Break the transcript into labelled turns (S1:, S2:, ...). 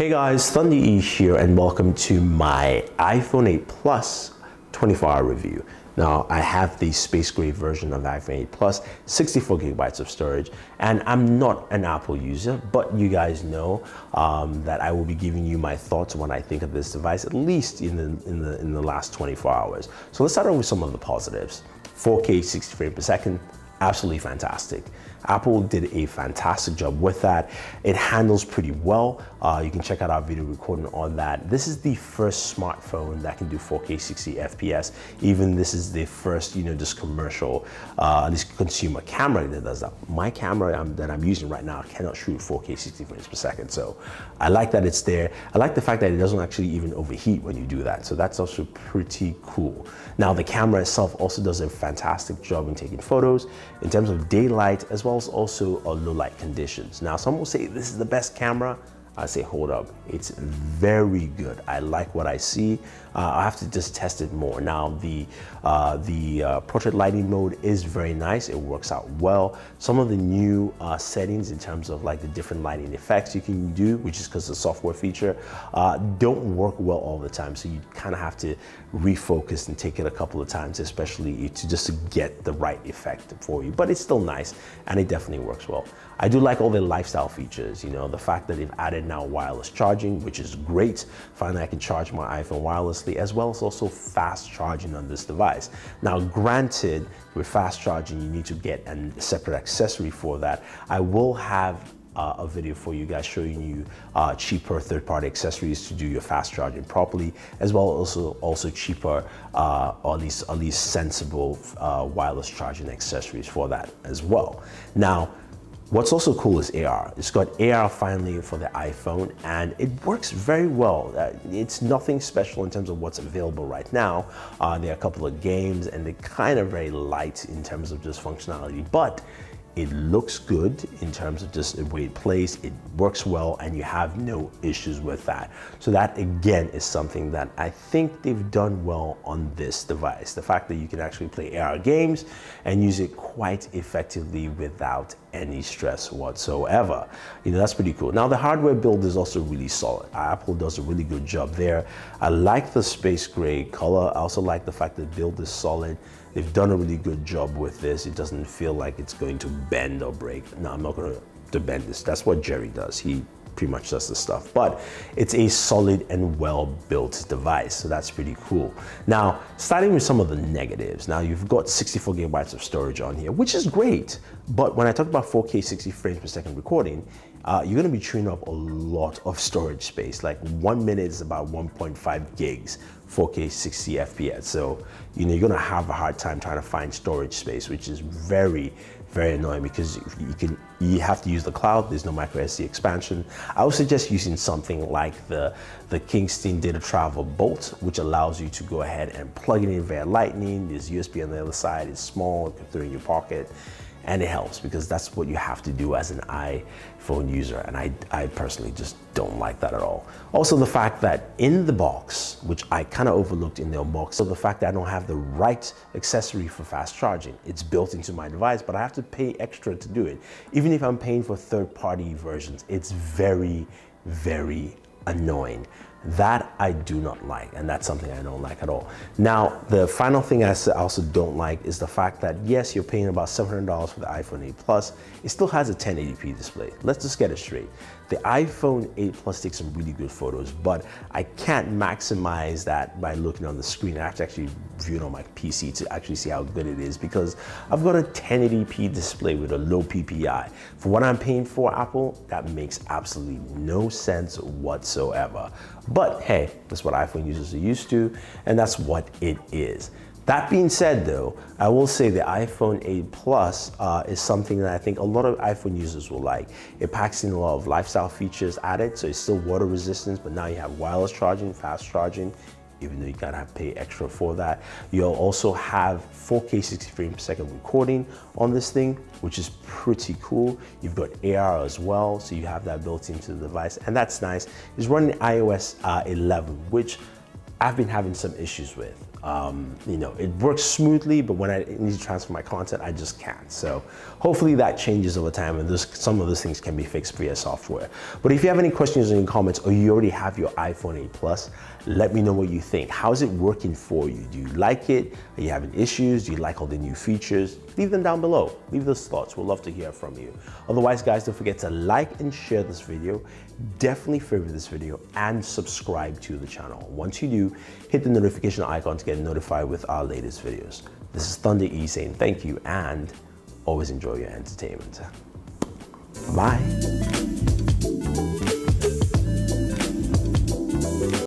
S1: Hey guys, Thunder E here and welcome to my iPhone 8 Plus 24-hour review. Now I have the space gray version of the iPhone 8 Plus, 64 gigabytes of storage, and I'm not an Apple user, but you guys know that I will be giving you my thoughts when I think of this device, at least in the last 24 hours. So let's start off with some of the positives. 4K 60 frames per second, absolutely fantastic. Apple did a fantastic job with that. It handles pretty well. You can check out our video recording on that. This is the first smartphone that can do 4K 60 FPS. Even this is the first, just commercial, at least consumer camera that does that. My camera that I'm using right now cannot shoot 4K 60 frames per second. So I like that it's there. I like the fact that it doesn't actually even overheat when you do that. So that's also pretty cool. Now the camera itself also does a fantastic job in taking photos in terms of daylight as well as also low light conditions. Now some will say this is the best camera. I say hold up, it's very good. I like what I see. I have to just test it more. Now the portrait lighting mode is very nice. It works out well. Some of the new settings in terms of like the different lighting effects you can do, which is because the software feature, don't work well all the time. So you kind of have to refocus and take it a couple of times, especially to get the right effect for you. But it's still nice and it definitely works well. I do like all the lifestyle features, the fact that they've added now wireless charging, which is great. Finally, I can charge my iPhone wirelessly, as well as also fast charging on this device. Now, granted, with fast charging, you need to get a separate accessory for that. I will have a video for you guys showing you cheaper third-party accessories to do your fast charging properly, as well as also cheaper or at least sensible wireless charging accessories for that as well. Now, what's also cool is AR. It's got AR finally for the iPhone and it works very well. It's nothing special in terms of what's available right now. There are a couple of games and they're kind of very light in terms of just functionality, but it looks good in terms of just the way it plays. It works well and you have no issues with that. So that again is something that I think they've done well on this device. The fact that you can actually play AR games and use it quite effectively without any stress whatsoever. That's pretty cool. Now the hardware build is also really solid. Apple does a really good job there. I like the space gray color. I also like the fact that the build is solid. They've done a really good job with this. It doesn't feel like it's going to bend or break. No, I'm not going to bend this. That's what Jerry does. He pretty much does the stuff, but it's a solid and well-built device. So that's pretty cool. Now, starting with some of the negatives. Now you've got 64 gigabytes of storage on here, which is great. But when I talk about 4K 60 frames per second recording, you're going to be chewing up a lot of storage space. Like 1 minute is about 1.5 gigs, 4K 60 FPS. So, you're going to have a hard time trying to find storage space, which is very, very annoying because you have to use the cloud. There's no micro SD expansion. I would suggest using something like the Kingston Data Travel Bolt, which allows you to go ahead and plug it in via Lightning. There's USB on the other side. It's small, you can throw it in your pocket. And it helps because that's what you have to do as an iPhone user. And I personally just don't like that at all. Also the fact that in the box, which I kind of overlooked in the unbox, so the fact that I don't have the right accessory for fast charging. It's built into my device, but I have to pay extra to do it. Even if I'm paying for third-party versions, it's very, very annoying. That I do not like, and that's something I don't like at all. Now, the final thing I also don't like is the fact that yes, you're paying about $700 for the iPhone 8 Plus. It still has a 1080p display. Let's just get it straight. The iPhone 8 Plus takes some really good photos, but I can't maximize that by looking on the screen. I have to actually view it on my PC to actually see how good it is because I've got a 1080p display with a low PPI. For what I'm paying for, Apple, that makes absolutely no sense whatsoever. But hey, that's what iPhone users are used to, and that's what it is. That being said though, I will say the iPhone 8 Plus is something that I think a lot of iPhone users will like. It packs in a lot of lifestyle features added, so it's still water resistant, but now you have wireless charging, fast charging, even though you gotta have to pay extra for that. You'll also have 4K 60 frames per second recording on this thing, which is pretty cool. You've got AR as well, so you have that built into the device, and that's nice. It's running iOS 11, which I've been having some issues with. You know, it works smoothly, but when I need to transfer my content, I just can't. So hopefully that changes over time, and some of those things can be fixed via software. But if you have any questions or any comments, or you already have your iPhone 8 Plus, let me know what you think. How's it working for you? Do you like it? Are you having issues? Do you like all the new features? Leave them down below. Leave those thoughts. We'd love to hear from you. Otherwise, guys, don't forget to like and share this video. Definitely favorite this video and subscribe to the channel. Once you do, hit the notification icon to get notified with our latest videos. This is Thunder E saying thank you and always enjoy your entertainment. Bye.